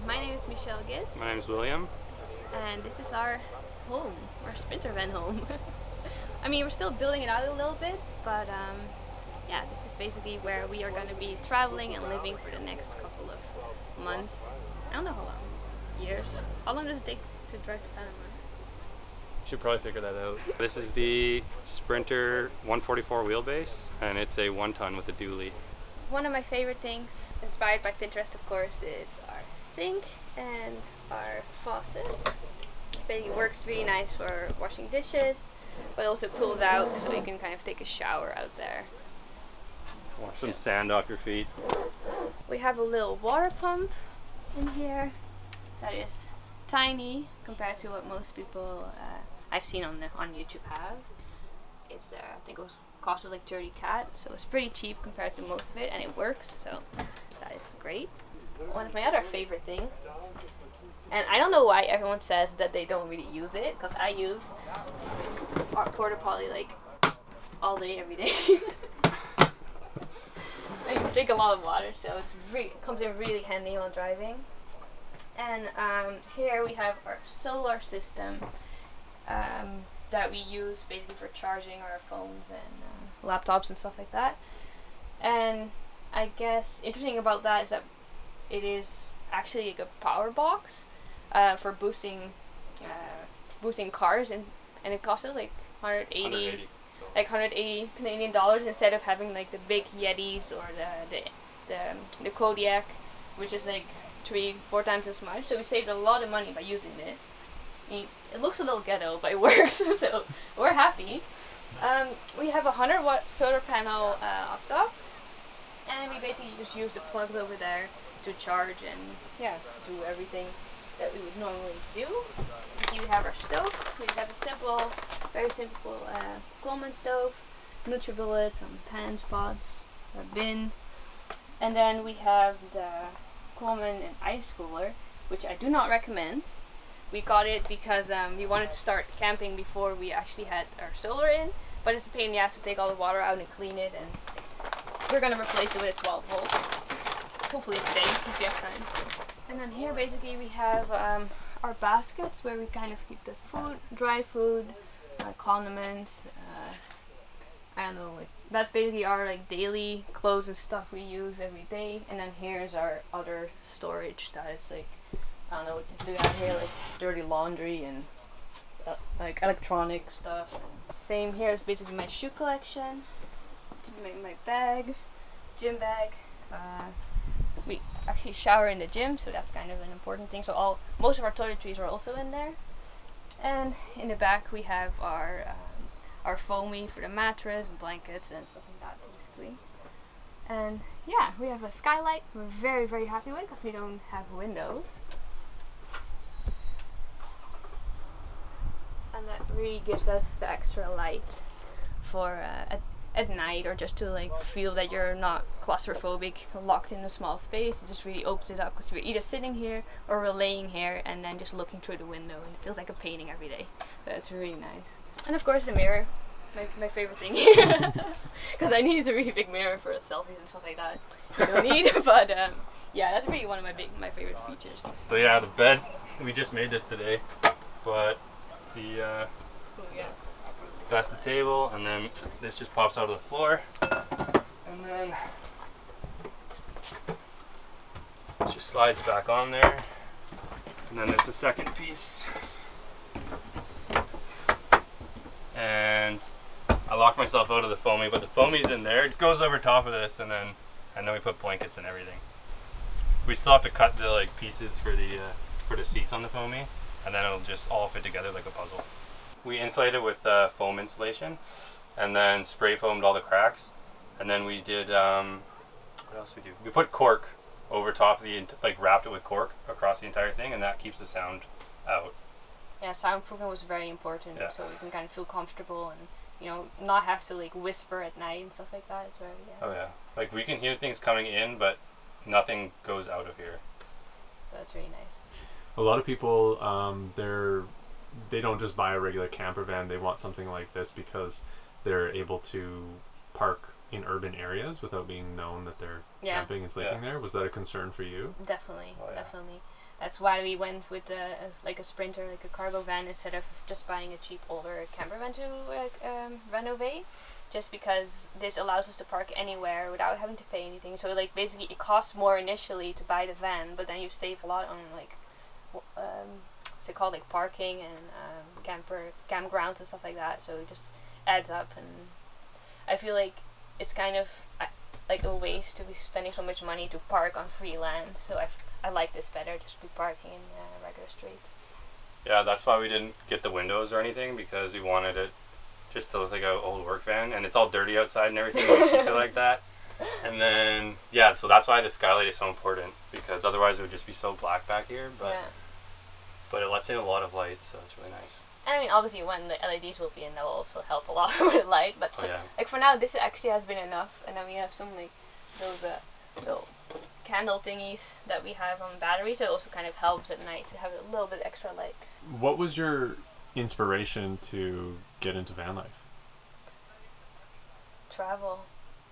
My name is Michelle Giz. My name is William. And this is our home, our Sprinter van home. I mean, we're still building it out a little bit, but yeah, this is basically where we are going to be traveling and living for the next couple of months. I don't know how long. Years. How long does it take to drive to Panama? Should probably figure that out. This is the Sprinter 144 wheelbase, and it's a 1-ton with a dually. One of my favorite things, inspired by Pinterest of course, is our sink and our faucet. It basically works really nice for washing dishes, but also pulls out so you can kind of take a shower out there. Wash some sand off your feet. We have a little water pump in here that is tiny compared to what most people I've seen on YouTube have. It's I think it costed like 30 CAD, so it's pretty cheap compared to most of it, and it works, so that is great. One of my other favorite things, and I don't know why everyone says that they don't really use it, because I use our Port-A-Potty like all day, every day. I drink a lot of water, so it comes in really handy while driving. And here we have our solar system that we use basically for charging our phones and laptops and stuff like that. And I guess interesting about that is that it is actually like a power box for boosting cars, and it costed like 180 Canadian dollars instead of having like the big Yetis or the Kodiak, which is like 3-4 times as much. So we saved a lot of money by using this. It looks a little ghetto, but it works, so we're happy. We have a 100-watt solar panel up top, and we basically just use the plugs over there to charge and yeah, do everything that we would normally do. Here we have our stove. We have a very simple Coleman stove, NutriBullet, some pan spots, a bin, and then we have the Coleman and ice cooler, which I do not recommend. We got it because we wanted to start camping before we actually had our solar in, but it's a pain in the ass to take all the water out and clean it, and we're gonna replace it with a 12 volt. Hopefully today, if we have time. And then here basically we have our baskets where we kind of keep the food, dry food, condiments, I don't know, like that's basically our like daily clothes and stuff we use every day. And then here's our other storage that is like, I don't know what we have here, like dirty laundry and like electronic stuff. Same here is basically my shoe collection, my bags, gym bag. We actually shower in the gym, so that's kind of an important thing. So most of our toiletries are also in there. And in the back we have our foamy for the mattress and blankets and stuff like that, basically. And yeah, we have a skylight we're very, very happy with because we don't have windows. And that really gives us the extra light for at night, or just to like feel that you're not claustrophobic, locked in a small space. It just really opens it up because we're either sitting here or we're laying here and then just looking through the window, and it feels like a painting every day. So it's really nice. And of course the mirror, my favorite thing here, because I needed a really big mirror for selfies and stuff like that. You don't need, but yeah, that's really one of my favorite features. So yeah, the bed, we just made this today, but the that's the table, and then this just pops out of the floor, and then it just slides back on there, and then there's a second piece, and I locked myself out of the foamy, but the foamy's in there. It goes over top of this, and then we put blankets and everything. We still have to cut the like pieces for the seats on the foamy, and then it'll just all fit together like a puzzle. We insulated it with foam insulation, and then spray foamed all the cracks, and then we did what else we do? We put cork over top of like wrapped it with cork across the entire thing, and that keeps the sound out. Yeah, soundproofing was very important, yeah. So you can kind of feel comfortable and, you know, not have to like whisper at night and stuff like that. It's very, yeah. Oh yeah, like we can hear things coming in, but nothing goes out of here. So that's really nice. A lot of people, they don't just buy a regular camper van. They want something like this because they're able to park in urban areas without being known that they're camping and sleeping there. Was that a concern for you? Definitely, oh, yeah. Definitely. that's why we went with like a Sprinter, like a cargo van, instead of just buying a cheap older camper van to renovate. Just because this allows us to park anywhere without having to pay anything. So like basically it costs more initially to buy the van, but then you save a lot on like what's it called, like parking and campgrounds and stuff like that. So it just adds up, and I feel like it's kind of like a waste to be spending so much money to park on free land. So I like this better, just be parking in regular streets. Yeah, that's why we didn't get the windows or anything, because we wanted it just to look like an old work van, and it's all dirty outside and everything. We keep it like that. And then yeah, so that's why the skylight is so important, because otherwise it would just be so black back here. But it lets in a lot of light, so it's really nice. And I mean, obviously when the LEDs will be in, that will also help a lot with light. But like for now, this actually has been enough. And then we have some like those little candle thingies that we have on batteries. So it also kind of helps at night to have a little bit extra light. What was your inspiration to get into van life? Travel,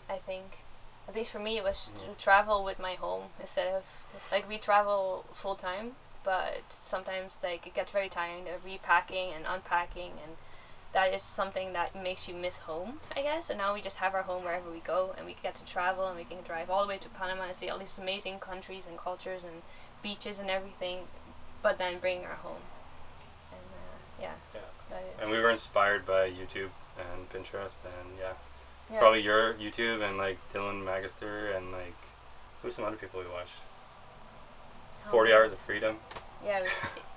I think. At least for me, it was to travel with my home instead of like we travel full time. But sometimes like it gets very tiring, repacking and unpacking, and that is something that makes you miss home, I guess. And now we just have our home wherever we go, and we get to travel, and we can drive all the way to Panama and see all these amazing countries and cultures and beaches and everything, but then bring our home. And and we were inspired by YouTube and Pinterest, and probably your YouTube and like Dylan Magister and like who's some other people we watched. 40 Hours of Freedom. Yeah,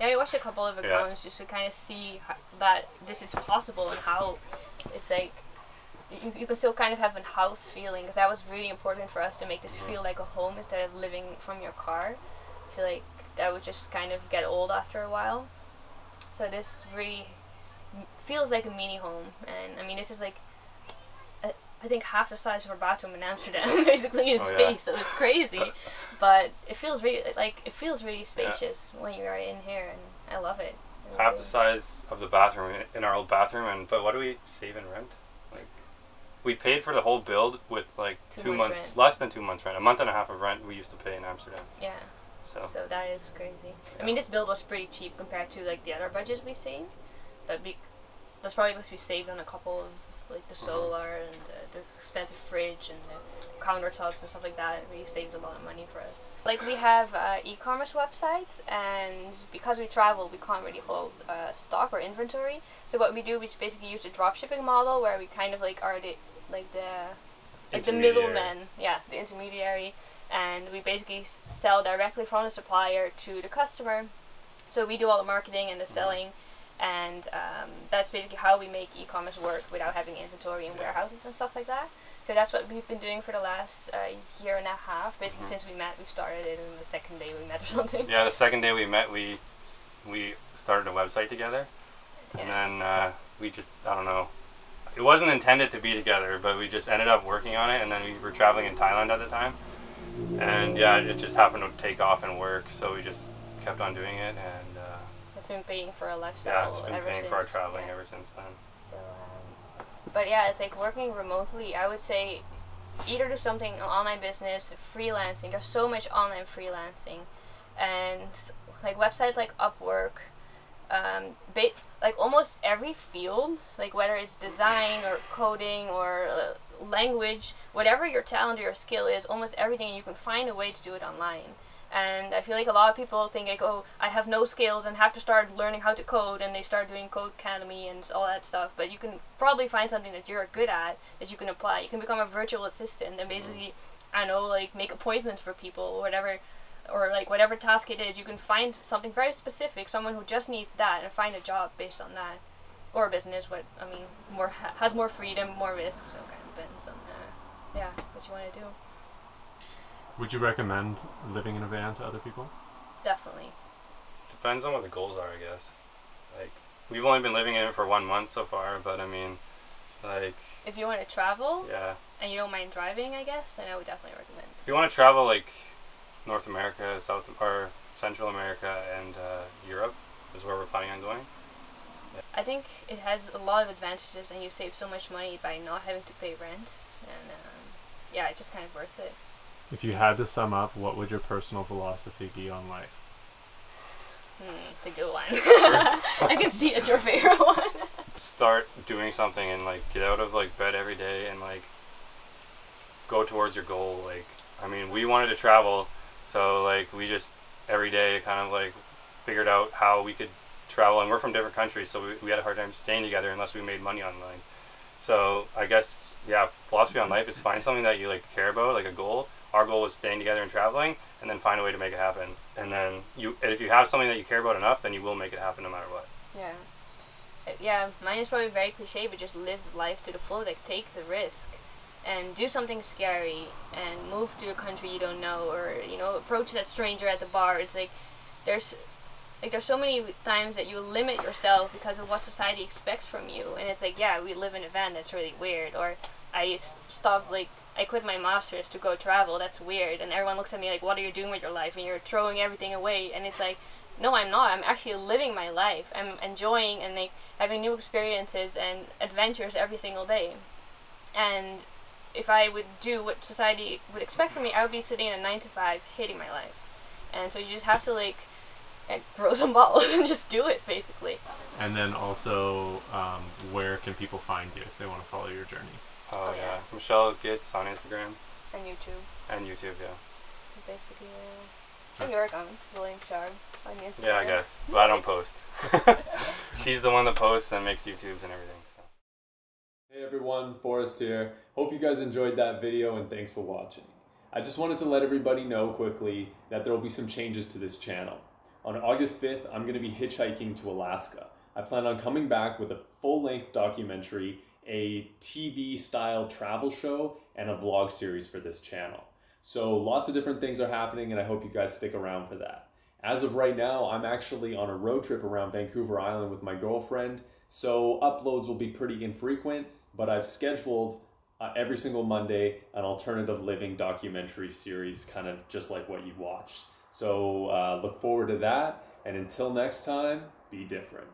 we watched a couple of accounts just to kind of see that this is possible, and how it's like you can still kind of have a house feeling, because that was really important for us to make this feel like a home instead of living from your car. I feel like that would just kind of get old after a while. So this really feels like a mini home, and I mean this is like I think half the size of our bathroom in Amsterdam, basically in space. So it's crazy, but it feels really spacious when you are in here, and I love it. Half the size of the bathroom in our old bathroom, but what do we save in rent? Like, we paid for the whole build with like 2 months, less than 2 months rent, a month and a half of rent we used to pay in Amsterdam. Yeah. So that is crazy. Yeah. I mean, this build was pretty cheap compared to like the other budgets we've seen, but that's probably because we saved on a couple of like the solar and the expensive fridge and the countertops and stuff like that. It really saved a lot of money for us. Like we have e-commerce websites, and because we travel, we can't really hold stock or inventory. So what we do, we basically use a dropshipping model where we kind of like are the middleman, the intermediary, and we basically sell directly from the supplier to the customer. So we do all the marketing and the selling. And that's basically how we make e-commerce work without having inventory and warehouses and stuff like that. So that's what we've been doing for the last year and a half. Basically, since we met, we started it, and the second day we met or something. Yeah, the second day we met, we started a website together, and then we just, I don't know, it wasn't intended to be together, but we just ended up working on it, and then we were traveling in Thailand at the time, and it just happened to take off and work, so we just kept on doing it, and it's been paying for our lifestyle. Yeah, it's been paying for our traveling ever since then. So, but yeah, it's like working remotely. I would say either do something online business, freelancing. There's so much online freelancing, and like websites like Upwork, like almost every field, like whether it's design or coding or language, whatever your talent or your skill is, almost everything you can find a way to do it online. And I feel like a lot of people think like, oh, I have no skills and have to start learning how to code, and they start doing Code Academy and all that stuff. But you can probably find something that you're good at that you can apply. You can become a virtual assistant and basically, I know, like make appointments for people or whatever, or like whatever task it is. You can find something very specific, someone who just needs that, and find a job based on that, or a business. What I mean, has more freedom, more risk. So kind of depends on what you want to do. Would you recommend living in a van to other people? Definitely. Depends on what the goals are, I guess. Like, we've only been living in it for 1 month so far, but I mean, like... If you want to travel, and you don't mind driving, I guess, then I would definitely recommend. If you want to travel, like, North America, or Central America, and Europe is where we're planning on going. I think it has a lot of advantages, and you save so much money by not having to pay rent, and it's just kind of worth it. If you had to sum up, what would your personal philosophy be on life? It's a good one. I can see it's your favorite one. Start doing something and like get out of like bed every day and like go towards your goal. Like, I mean, we wanted to travel, so like we just every day kind of like figured out how we could travel, and we're from different countries, so we had a hard time staying together unless we made money online. So I guess, yeah, philosophy on life is find something that you like care about, like a goal. Our goal was staying together and traveling, and then find a way to make it happen. And then if you have something that you care about enough, then you will make it happen no matter what. Yeah. Yeah, mine is probably very cliche, but just live life to the full. Like, take the risk and do something scary and move to a country you don't know, or, you know, approach that stranger at the bar. It's like there's so many times that you limit yourself because of what society expects from you, and it's like, yeah, we live in a van, that's really weird, or I quit my master's to go travel, that's weird, and everyone looks at me like, what are you doing with your life, and you're throwing everything away, and it's like, no, I'm not. I'm actually living my life. I'm enjoying and like having new experiences and adventures every single day. And if I would do what society would expect from me, I would be sitting in a 9-to-5 hating my life. And so you just have to like grow some balls and just do it, basically. And then also, where can people find you if they want to follow your journey? Oh yeah, Michelle Gitz on Instagram. And YouTube. And YouTube, yeah. Basically, and York on William Shard on Instagram. Yeah, I guess, but I don't post. She's the one that posts and makes YouTubes and everything. So. Hey everyone, Forrest here. Hope you guys enjoyed that video and thanks for watching. I just wanted to let everybody know quickly that there will be some changes to this channel. On August 5th, I'm going to be hitchhiking to Alaska. I plan on coming back with a full-length documentary, a TV-style travel show, and a vlog series for this channel. So lots of different things are happening, and I hope you guys stick around for that. As of right now, I'm actually on a road trip around Vancouver Island with my girlfriend, so uploads will be pretty infrequent, but I've scheduled every single Monday an alternative living documentary series, kind of just like what you watched. So look forward to that, and until next time, be different.